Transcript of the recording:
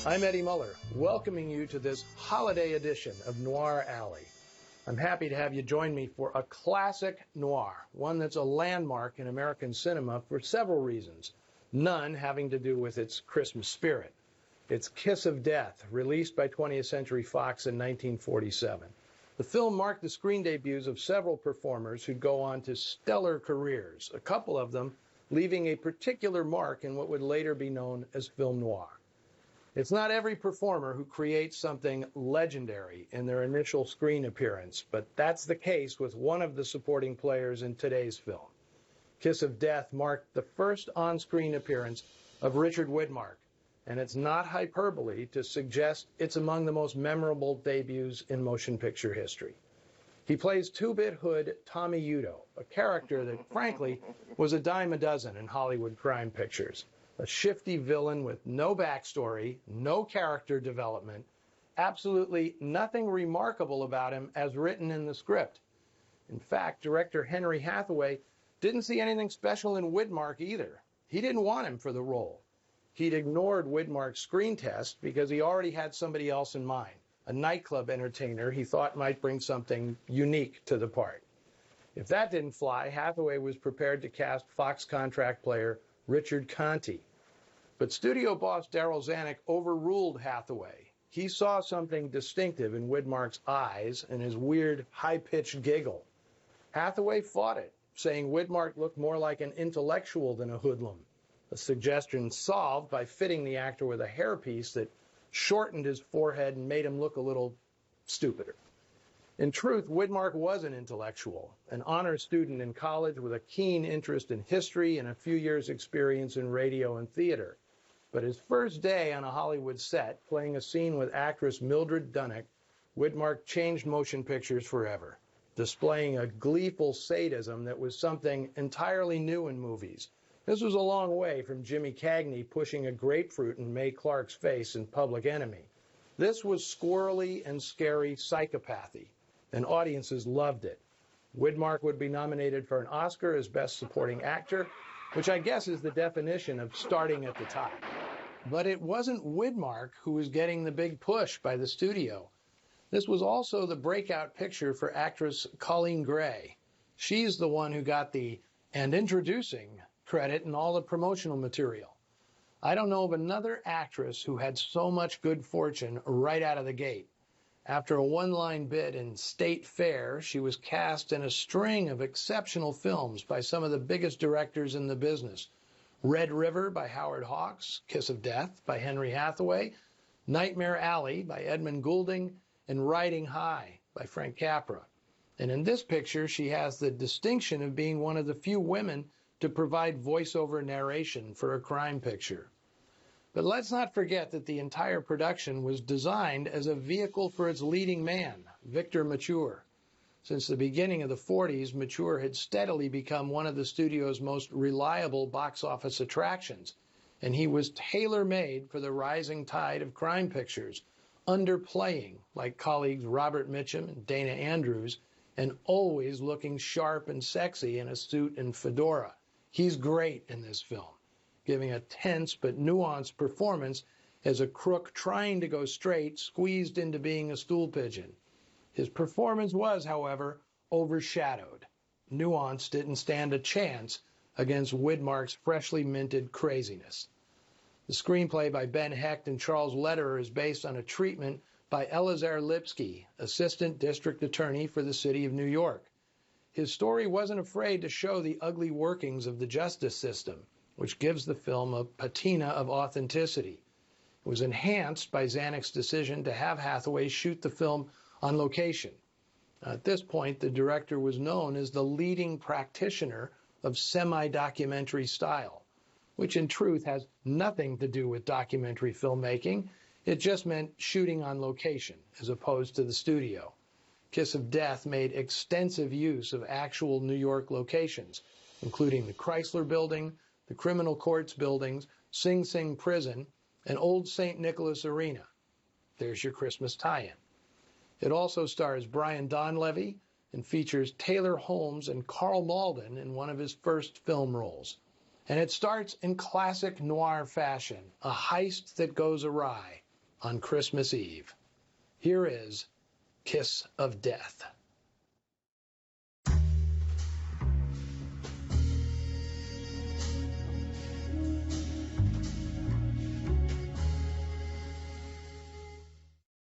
I'm Eddie Muller, welcoming you to this holiday edition of Noir Alley. I'm happy to have you join me for a classic noir, one that's a landmark in American cinema for several reasons, none having to do with its Christmas spirit. It's Kiss of Death, released by 20th Century Fox in 1947. The film marked the screen debuts of several performers who'd go on to stellar careers, a couple of them leaving a particular mark in what would later be known as film noir. It's not every performer who creates something legendary in their initial screen appearance, but that's the case with one of the supporting players in today's film. Kiss of Death marked the first on-screen appearance of Richard Widmark, and it's not hyperbole to suggest it's among the most memorable debuts in motion picture history. He plays two-bit hood Tommy Udo, a character that, frankly, was a dime a dozen in Hollywood crime pictures. A shifty villain with no backstory, no character development, absolutely nothing remarkable about him as written in the script. In fact, director Henry Hathaway didn't see anything special in Widmark either. He didn't want him for the role. He'd ignored Widmark's screen test because he already had somebody else in mind, a nightclub entertainer he thought might bring something unique to the part. If that didn't fly, Hathaway was prepared to cast Fox contract player Richard Conte. But studio boss Darryl Zanuck overruled Hathaway. He saw something distinctive in Widmark's eyes and his weird, high-pitched giggle. Hathaway fought it, saying Widmark looked more like an intellectual than a hoodlum, a suggestion solved by fitting the actor with a hairpiece that shortened his forehead and made him look a little stupider. In truth, Widmark was an intellectual, an honor student in college with a keen interest in history and a few years' experience in radio and theater. But his first day on a Hollywood set, playing a scene with actress Mildred Dunnock, Widmark changed motion pictures forever, displaying a gleeful sadism that was something entirely new in movies. This was a long way from Jimmy Cagney pushing a grapefruit in Mae Clark's face in Public Enemy. This was squirrely and scary psychopathy, and audiences loved it. Widmark would be nominated for an Oscar as Best Supporting Actor, which I guess is the definition of starting at the top. But it wasn't Widmark who was getting the big push by the studio. This was also the breakout picture for actress Colleen Gray. She's the one who got the "and introducing" credit in all the promotional material. I don't know of another actress who had so much good fortune right out of the gate. After a one-line bit in State Fair, she was cast in a string of exceptional films by some of the biggest directors in the business. Red River by Howard Hawks, Kiss of Death by Henry Hathaway, Nightmare Alley by Edmund Goulding, and Riding High by Frank Capra. And in this picture, she has the distinction of being one of the few women to provide voiceover narration for a crime picture. But let's not forget that the entire production was designed as a vehicle for its leading man, Victor Mature. Since the beginning of the 40s, Mature had steadily become one of the studio's most reliable box office attractions, and he was tailor-made for the rising tide of crime pictures, underplaying like colleagues Robert Mitchum and Dana Andrews, and always looking sharp and sexy in a suit and fedora. He's great in this film, giving a tense but nuanced performance as a crook trying to go straight, squeezed into being a stool pigeon. His performance was, however, overshadowed. Nuance didn't stand a chance against Widmark's freshly minted craziness. The screenplay by Ben Hecht and Charles Lederer is based on a treatment by Elazar Lipsky, assistant district attorney for the city of New York. His story wasn't afraid to show the ugly workings of the justice system, which gives the film a patina of authenticity. It was enhanced by Zanuck's decision to have Hathaway shoot the film on location. At this point, the director was known as the leading practitioner of semi-documentary style, which in truth has nothing to do with documentary filmmaking. It just meant shooting on location as opposed to the studio. Kiss of Death made extensive use of actual New York locations, including the Chrysler Building, the Criminal Courts buildings, Sing Sing Prison, and Old St. Nicholas Arena. There's your Christmas tie-in. It also stars Brian Donlevy and features Taylor Holmes and Carl Malden in one of his first film roles. And it starts in classic noir fashion, a heist that goes awry. on Christmas Eve. Here is Kiss of Death.